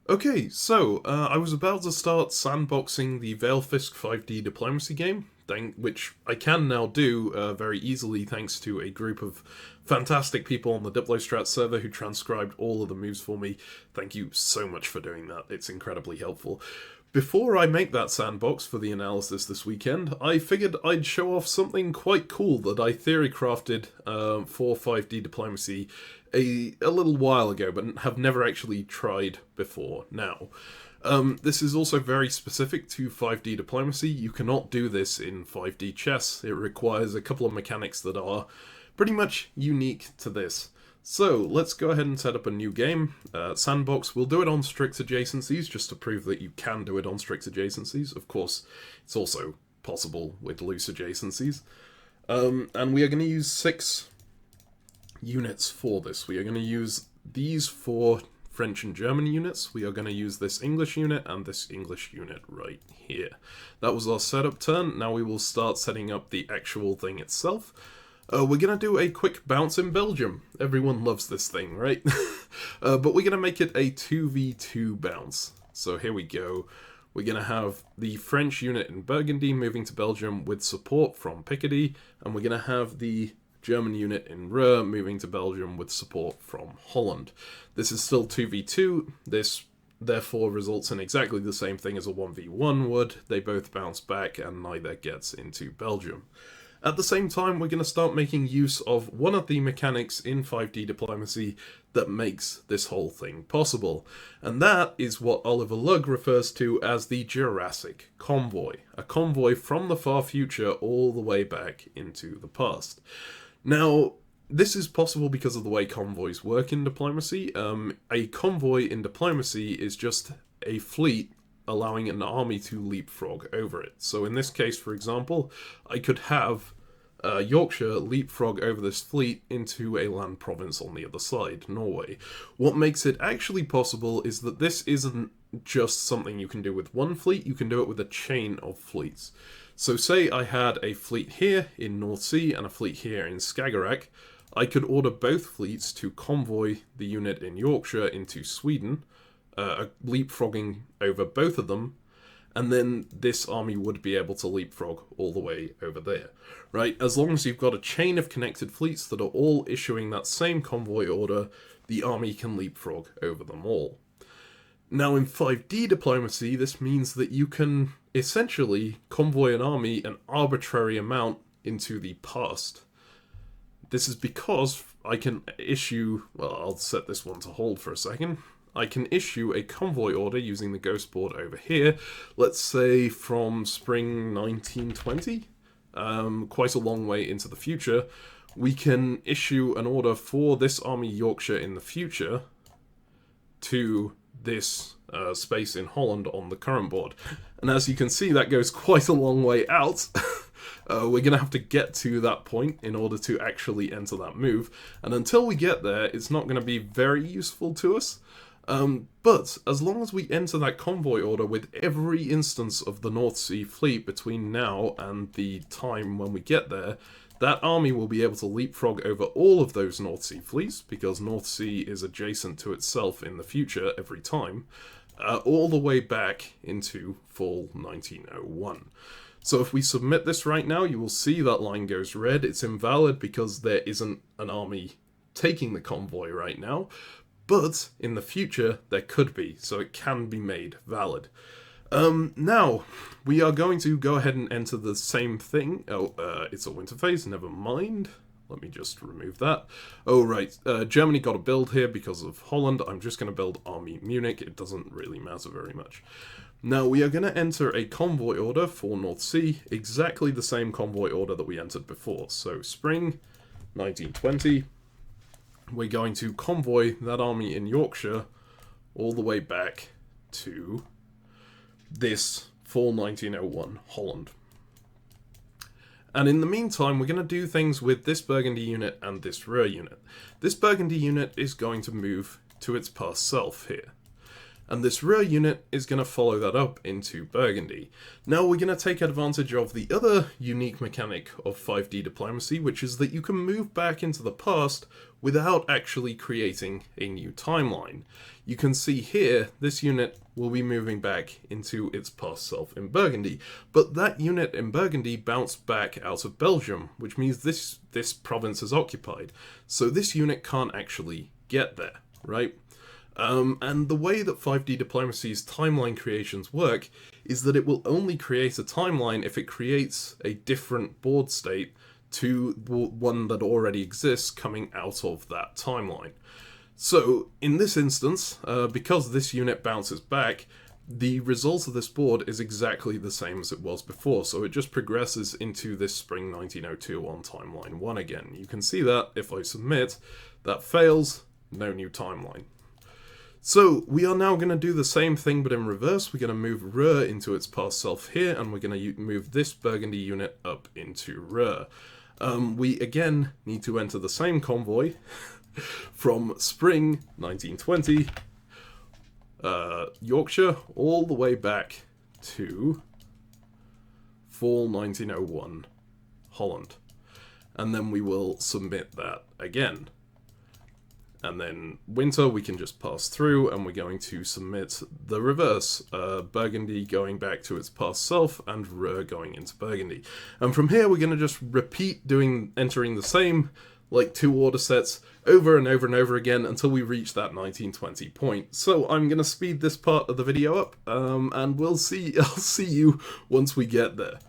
Okay, so I was about to start sandboxing the Valefisk 5D diplomacy game, which I can now do very easily thanks to a group of fantastic people on the DiploStrats server who transcribed all of the moves for me. Thank you so much for doing that, it's incredibly helpful. Before I make that sandbox for the analysis this weekend, I figured I'd show off something quite cool that I theory crafted for 5D diplomacy a little while ago, but have never actually tried before now. This is also very specific to 5D diplomacy. You cannot do this in 5D chess. It requires a couple of mechanics that are pretty much unique to this. So let's go ahead and set up a new game. Sandbox, we'll do it on strict adjacencies just to prove that you can do it on strict adjacencies. Of course, it's also possible with loose adjacencies. And we are going to use 6 units for this. We are going to use these 4 French and German units. We are going to use this English unit and this English unit right here. That was our setup turn. Now we will start setting up the actual thing itself. We're going to do a quick bounce in Belgium. Everyone loves this thing, right? But we're going to make it a 2v2 bounce. So here we go. We're going to have the French unit in Burgundy moving to Belgium with support from Picardy. And we're going to have the German unit in Ruhr moving to Belgium with support from Holland. This is still 2v2. This therefore results in exactly the same thing as a 1v1 would. They both bounce back and neither gets into Belgium. At the same time, we're going to start making use of one of the mechanics in 5D diplomacy that makes this whole thing possible. And that is what Oliver Lugg refers to as the Jurassic convoy. A convoy from the far future all the way back into the past. Now, this is possible because of the way convoys work in diplomacy. A convoy in diplomacy is just a fleet allowing an army to leapfrog over it. So in this case, for example, I could have Yorkshire leapfrog over this fleet into a land province on the other side, Norway. What makes it actually possible is that this isn't just something you can do with one fleet, you can do it with a chain of fleets. So say I had a fleet here in North Sea and a fleet here in Skagerrak, I could order both fleets to convoy the unit in Yorkshire into Sweden, leapfrogging over both of them, and then this army would be able to leapfrog all the way over there, right? As long as you've got a chain of connected fleets that are all issuing that same convoy order, the army can leapfrog over them all. Now in 5D diplomacy, this means that you can essentially convoy an army an arbitrary amount into the past. This is because I can issue, well, I'll set this one to hold for a second. I can issue a convoy order using the ghost board over here, let's say from spring 1920, quite a long way into the future. We can issue an order for this army Yorkshire in the future to this space in Holland on the current board. And as you can see, that goes quite a long way out. We're going to have to get to that point in order to actually enter that move. And until we get there, it's not going to be very useful to us. But as long as we enter that convoy order with every instance of the North Sea fleet between now and the time when we get there, that army will be able to leapfrog over all of those North Sea fleets, because North Sea is adjacent to itself in the future every time, all the way back into fall 1901. So if we submit this right now, you will see that line goes red. It's invalid because there isn't an army taking the convoy right now. But in the future, there could be, so it can be made valid. Now, we are going to go ahead and enter the same thing. It's a winter phase, never mind. Let me just remove that. Oh, right, Germany got a build here because of Holland. I'm just going to build Army Munich. It doesn't really matter very much. Now, we are going to enter a convoy order for North Sea, exactly the same convoy order that we entered before. So, spring 1920. We're going to convoy that army in Yorkshire all the way back to this fall 1901 Holland. And in the meantime, we're going to do things with this Burgundy unit and this Ruhr unit. This Burgundy unit is going to move to its past self here. And this Ruhr unit is going to follow that up into Burgundy. Now we're going to take advantage of the other unique mechanic of 5D diplomacy, which is that you can move back into the past without actually creating a new timeline. You can see here, this unit will be moving back into its past self in Burgundy, but that unit in Burgundy bounced back out of Belgium, which means this province is occupied. So this unit can't actually get there, right? And the way that 5D Diplomacy's timeline creations work is that it will only create a timeline if it creates a different board state to one that already exists coming out of that timeline. So, in this instance, because this unit bounces back, the result of this board is exactly the same as it was before, so it just progresses into this spring 1902 on timeline 1 again. You can see that if I submit, that fails, no new timeline. So, we are now going to do the same thing but in reverse. We're going to move Ruhr into its past self here, and we're going to move this Burgundy unit up into Ruhr. We again need to enter the same convoy from spring 1920, Yorkshire, all the way back to fall 1901, Holland. And then we will submit that again. And then winter we can just pass through, and we're going to submit the reverse, Burgundy going back to its past self and Ruhr going into Burgundy. And from here we're going to just repeat entering the same like 2 order sets over and over and over again until we reach that 1920 point. So I'm going to speed this part of the video up, and I'll see you once we get there.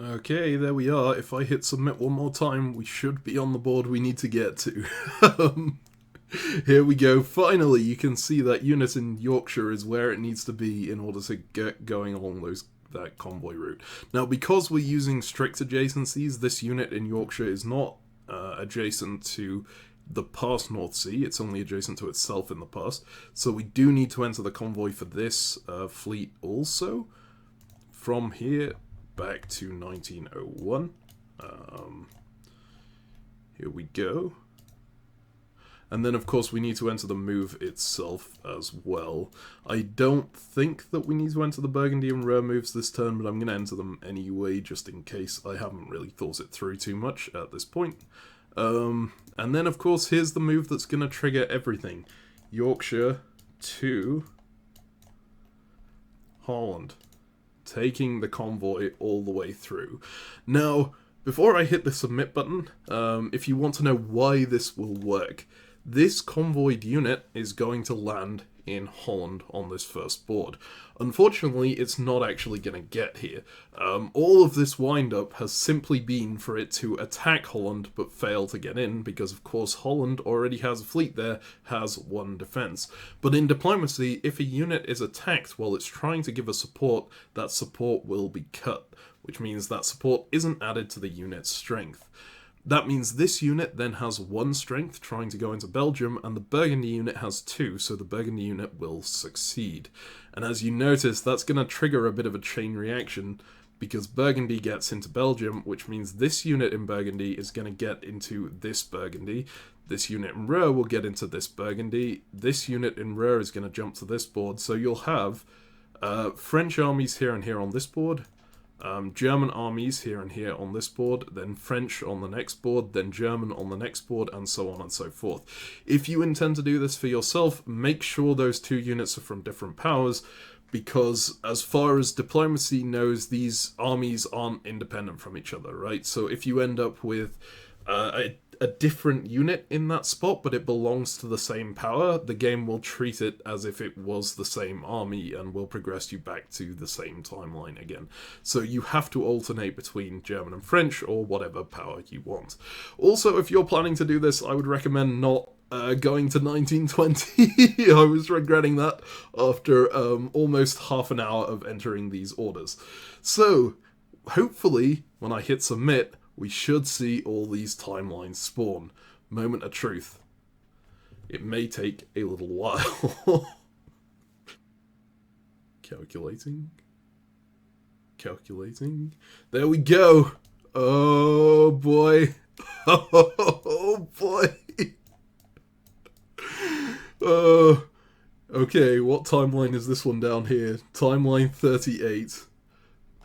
Okay, there we are. If I hit submit one more time, we should be on the board we need to get to. Here we go. Finally, you can see that unit in Yorkshire is where it needs to be in order to get going along that convoy route. Now, because we're using strict adjacencies, this unit in Yorkshire is not adjacent to the past North Sea. It's only adjacent to itself in the past. So we do need to enter the convoy for this fleet also. From here back to 1901. Here we go. And then, of course, we need to enter the move itself as well. I don't think that we need to enter the Burgundy and Ruhr moves this turn, but I'm going to enter them anyway, just in case. I haven't really thought it through too much at this point. And then, of course, here's the move that's going to trigger everything. Yorkshire to Holland, taking the convoy all the way through. Now, before I hit the submit button, if you want to know why this will work, this convoyed unit is going to land in Holland on this first board. Unfortunately, it's not actually going to get here. All of this wind-up has simply been for it to attack Holland but fail to get in, because of course Holland already has a fleet there, has 1 defense. But in diplomacy, if a unit is attacked while it's trying to give a support, that support will be cut, which means that support isn't added to the unit's strength. That means this unit then has 1 strength trying to go into Belgium, and the Burgundy unit has 2, so the Burgundy unit will succeed. And as you notice, that's going to trigger a bit of a chain reaction, because Burgundy gets into Belgium, which means this unit in Burgundy is going to get into this Burgundy. This unit in Ruhr will get into this Burgundy. This unit in Ruhr is going to jump to this board, so you'll have French armies here and here on this board, German armies here and here on this board, then French on the next board, then German on the next board, and so on and so forth. If you intend to do this for yourself, make sure those 2 units are from different powers, because as far as diplomacy knows, these armies aren't independent from each other, right? So if you end up with a different unit in that spot, but it belongs to the same power, the game will treat it as if it was the same army and will progress you back to the same timeline again. So you have to alternate between German and French, or whatever power you want. Also, if you're planning to do this, I would recommend not going to 1920. I was regretting that after almost half an hour of entering these orders. So, hopefully, when I hit submit, we should see all these timelines spawn. Moment of truth. It it may take a little while. Calculating. Calculating. There we go. Oh boy. Oh boy. Okay, what timeline is this one down here? Timeline 38.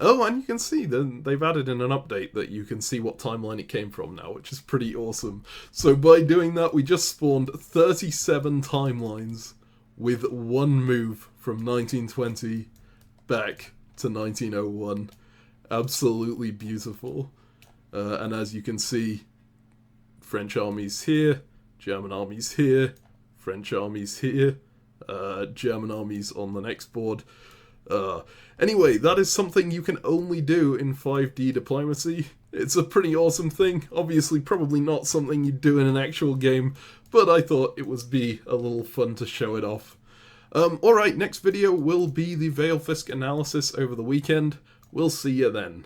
Oh, and you can see then they've added in an update that you can see what timeline it came from now, which is pretty awesome. So by doing that, we just spawned 37 timelines with one move from 1920 back to 1901. Absolutely beautiful. And as you can see, French armies here, German armies here, French armies here, German armies on the next board. Anyway, that is something you can only do in 5D diplomacy. It's a pretty awesome thing. Obviously, probably not something you'd do in an actual game, but I thought it would be a little fun to show it off. Alright, next video will be the Valefisk analysis over the weekend. We'll see you then.